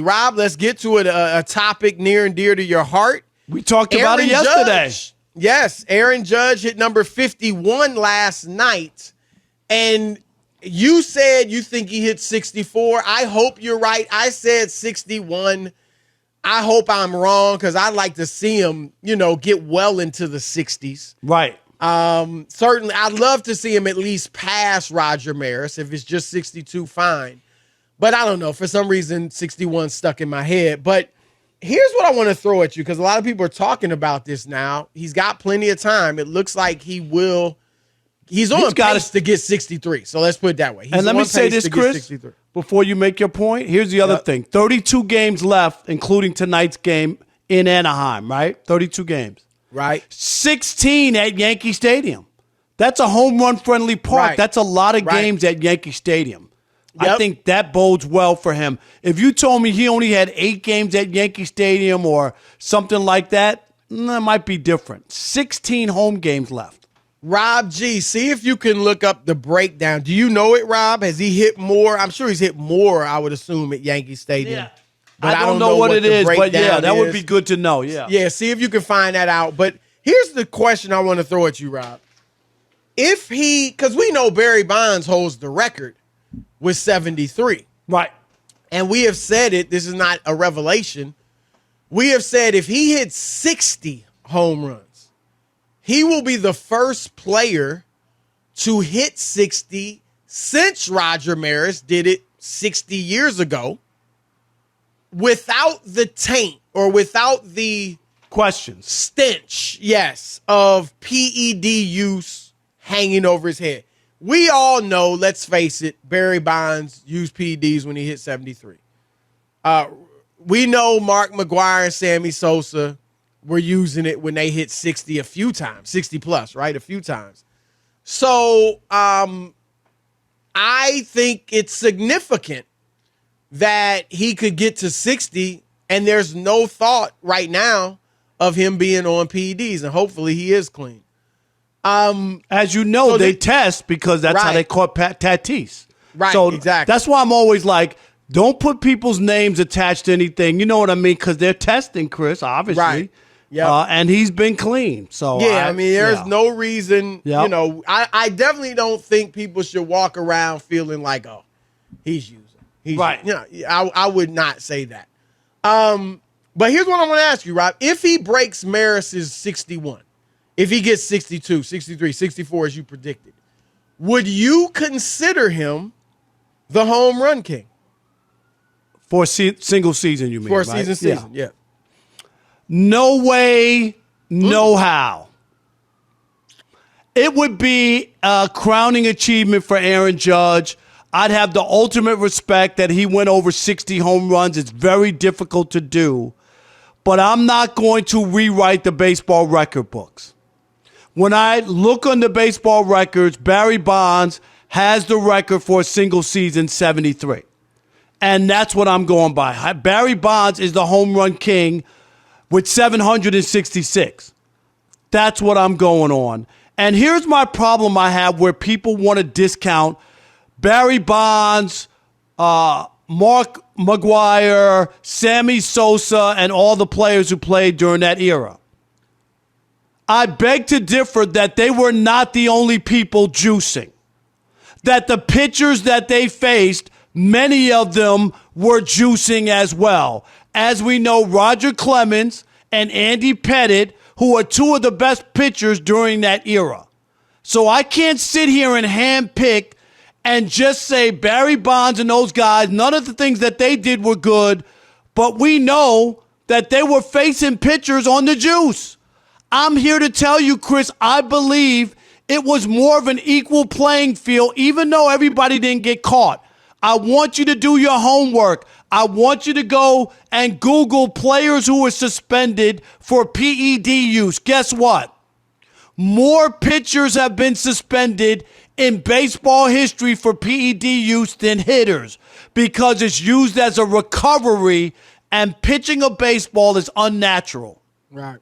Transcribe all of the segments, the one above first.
Rob, let's get to it. A topic near and dear to your heart. We talked about it yesterday. Yes, Aaron Judge hit number 51 last night. And you said you think he hit 64. I hope you're right. I said 61. I hope I'm wrong because I'd like to see him, get well into the 60s. Right. Certainly, I'd love to see him at least pass Roger Maris. If it's just 62, fine. But I don't know. For some reason, 61 stuck in my head. But here's what I want to throw at you because a lot of people are talking about this now. He's got plenty of time. It looks like he's on pace to get 63. So let's put it that way. And let me say this, Chris, before you make your point. Here's the other thing. 32 games left, including tonight's game in Anaheim, right? 32 games. Right. 16 at Yankee Stadium. That's a home run friendly park. Right. That's a lot of games at Yankee Stadium. Yep. I think that bodes well for him. If you told me he only had 8 games at Yankee Stadium or something like that, that might be different. 16 home games left. Rob G, see if you can look up the breakdown. Do you know it, Rob? Has he hit more? I'm sure he's hit more, I would assume, at Yankee Stadium. Yeah. But I don't know what it is, but yeah, that would be good to know. Yeah. Yeah, see if you can find that out. But here's the question I want to throw at you, Rob. Because we know Barry Bonds holds the record with 73. Right. And we have said it, this is not a revelation. We have said if he hits 60 home runs, he will be the first player to hit 60 since Roger Maris did it 60 years ago without the taint or without the questions, stench, yes, of PED use hanging over his head. We all know, let's face it, Barry Bonds used PEDs when he hit 73. We know Mark McGwire and Sammy Sosa were using it when they hit 60 a few times, 60 plus, right? A few times. So I think it's significant that he could get to 60 and there's no thought right now of him being on PEDs, and hopefully he is clean. As you know, so they test because that's how they caught Tatis. Right, so exactly. That's why I'm always like, don't put people's names attached to anything. You know what I mean? Because they're testing, Chris, obviously. Right. Yep. And he's been clean. So yeah, I mean, there's no reason, Yep. I definitely don't think people should walk around feeling like, oh, he's using. Right. I would not say that. But here's what I want to ask you, Rob. If he breaks Maris's 61, if he gets 62, 63, 64, as you predicted, would you consider him the home run king? For a single season, you mean? For a right? season, yeah. No way, no how. It would be a crowning achievement for Aaron Judge. I'd have the ultimate respect that he went over 60 home runs. It's very difficult to do. But I'm not going to rewrite the baseball record books. When I look on the baseball records, Barry Bonds has the record for a single season, 73. And that's what I'm going by. Barry Bonds is the home run king with 766. That's what I'm going on. And here's my problem I have where people want to discount Barry Bonds, Mark McGwire, Sammy Sosa, and all the players who played during that era. I beg to differ that they were not the only people juicing. That the pitchers that they faced, many of them were juicing as well. As we know, Roger Clemens and Andy Pettitte, who are two of the best pitchers during that era. So I can't sit here and handpick and just say Barry Bonds and those guys, none of the things that they did were good, but we know that they were facing pitchers on the juice. I'm here to tell you, Chris, I believe it was more of an equal playing field, even though everybody didn't get caught. I want you to do your homework. I want you to go and Google players who were suspended for PED use. Guess what? More pitchers have been suspended in baseball history for PED use than hitters because it's used as a recovery and pitching a baseball is unnatural. Right.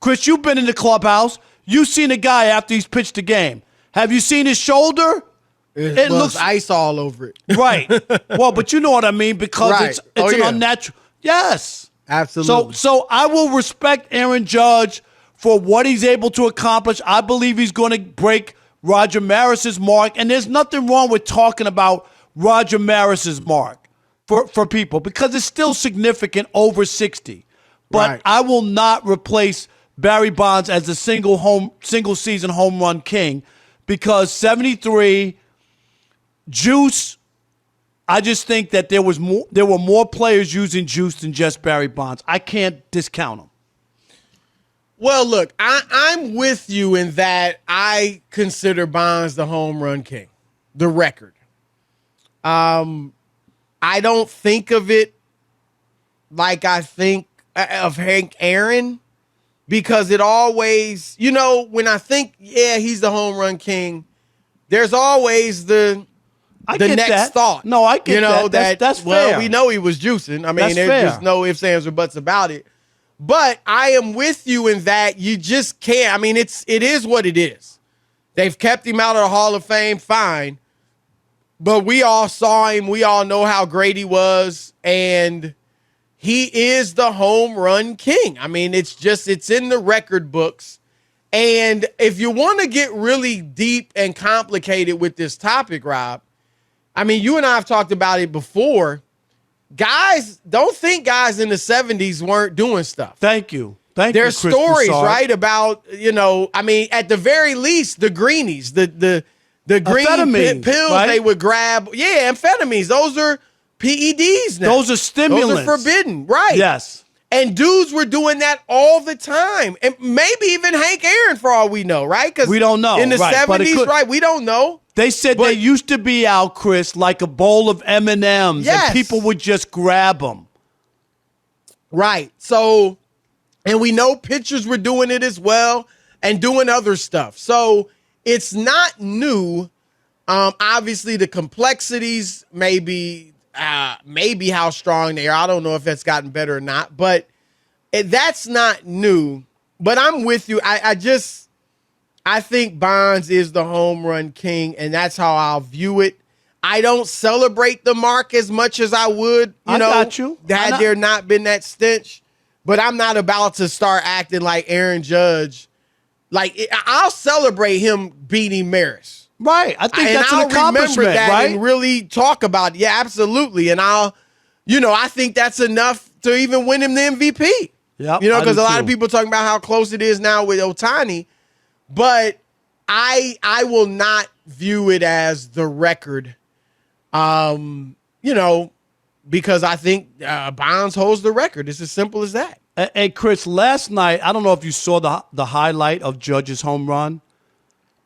Chris, you've been in the clubhouse. You've seen a guy after he's pitched a game. Have you seen his shoulder? It looks ice all over it. Right. Well, but you know what I mean, because Right. it's an unnatural. Yes. Absolutely. So I will respect Aaron Judge for what he's able to accomplish. I believe he's going to break Roger Maris's mark, and there's nothing wrong with talking about Roger Maris's mark for people because it's still significant over 60. But Right. I will not replace Barry Bonds as the single season home run king because 73 juice. I just think that there were more players using juice than just Barry Bonds. I can't discount them. Well, look, I'm with you in that I consider Bonds the home run king, the record. I don't think of it like I think of Hank Aaron because it always, when I think, he's the home run king, there's always the next thought. No, I get that. That's fair. Well, we know he was juicing. I mean, That's there's fair. just no ifs, ands, or buts about it. But I am with you in that you just can't. I mean, it is what it is. They've kept him out of the Hall of Fame, fine. But we all saw him. We all know how great he was. And he is the home run king. I mean, it's in the record books. And if you want to get really deep and complicated with this topic, Rob, I mean, you and I have talked about it before. Guys, don't think guys in the 70s weren't doing stuff. Thank you. There's Chris stories, Broussard. right, about, I mean, at the very least, the greenies, the green Amphetamines, pills right? they would grab. Yeah, amphetamines. Those are PEDs now. Those are stimulants. Those are forbidden, right? Yes. And dudes were doing that all the time. And maybe even Hank Aaron, for all we know, right? Because we don't know. In the right, 70s, right? We don't know. They said they used to be out, Chris, like a bowl of M&Ms, Yes. and people would just grab them. Right. So, and we know pitchers were doing it as well and doing other stuff. So it's not new. Obviously, the complexities, maybe how strong they are. I don't know if that's gotten better or not, but that's not new. But I'm with you. I think Bonds is the home run king, and that's how I'll view it. I don't celebrate the mark as much as I would, got you. Had there not been that stench. But I'm not about to start acting like Aaron Judge. Like, I'll celebrate him beating Maris. Right. I think that's an accomplishment, remember that right? and really talk about it. Yeah, absolutely. And I think that's enough to even win him the MVP. Yeah, because a lot of people talking about how close it is now with Ohtani. But I will not view it as the record, because I think Bonds holds the record. It's as simple as that. Hey, Chris, last night, I don't know if you saw the highlight of Judge's home run,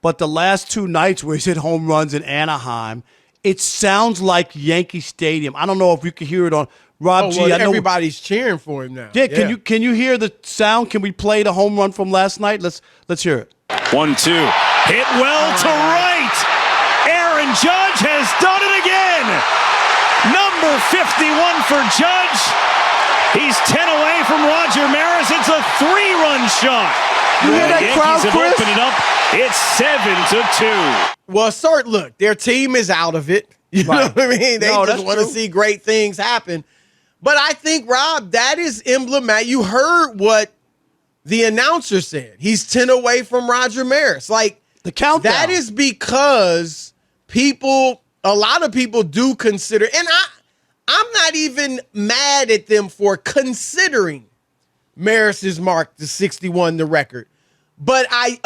but the last two nights where he's hit home runs in Anaheim, it sounds like Yankee Stadium. I don't know if you can hear it on Rob G. I know everybody's cheering for him now. Yeah, can you hear the sound? Can we play the home run from last night? Let's hear it. 1-2. Hit well to right. Aaron Judge has done it again. Number 51 for Judge. He's 10 away from Roger Maris. It's a 3-run shot. You hear that crowd, Yankees have Chris? opened it up. It's 7-2. Well, look, their team is out of it. You know what I mean? They just want to see great things happen. But I think, Rob, that is emblematic. You heard what the announcer said. He's 10 away from Roger Maris. Like, the countdown. That is because a lot of people do consider, and I'm not even mad at them for considering Maris's mark, the 61, the record. But I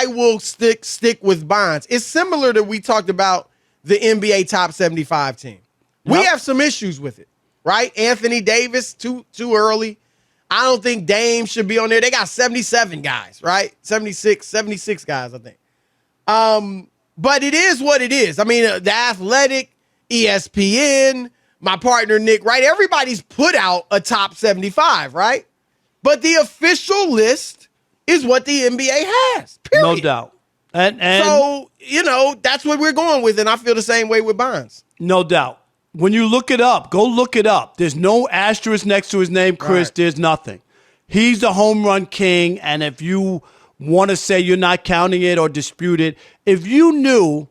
will stick with Bonds. It's similar to we talked about the NBA top 75 team. Yep. We have some issues with it, right? Anthony Davis, too early. I don't think Dame should be on there. They got 77 guys, right? 76 guys, I think. But it is what it is. I mean, The Athletic, ESPN, my partner Nick, right? Everybody's put out a top 75, right? But the official list is what the NBA has, period. No doubt. And so, that's what we're going with, and I feel the same way with Bonds. No doubt. When you look it up, go look it up. There's no asterisk next to his name, Chris. Right. There's nothing. He's the home run king, and if you want to say you're not counting it or dispute it, if you knew,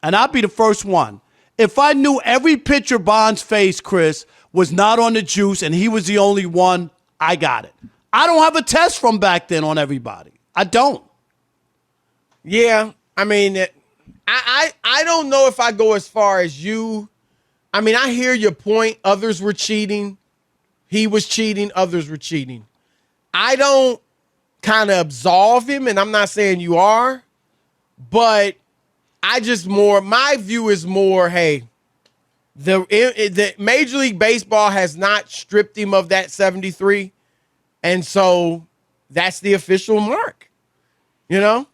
and I'll be the first one. If I knew every picture Bonds faced, Chris, was not on the juice and he was the only one, I got it. I don't have a test from back then on everybody. I don't. Yeah, I mean, I don't know if I go as far as you. I mean, I hear your point. Others were cheating. He was cheating. Others were cheating. I don't kind of absolve him, and I'm not saying you are, but my view is more, hey, the Major League Baseball has not stripped him of that 73, and so that's the official mark, you know?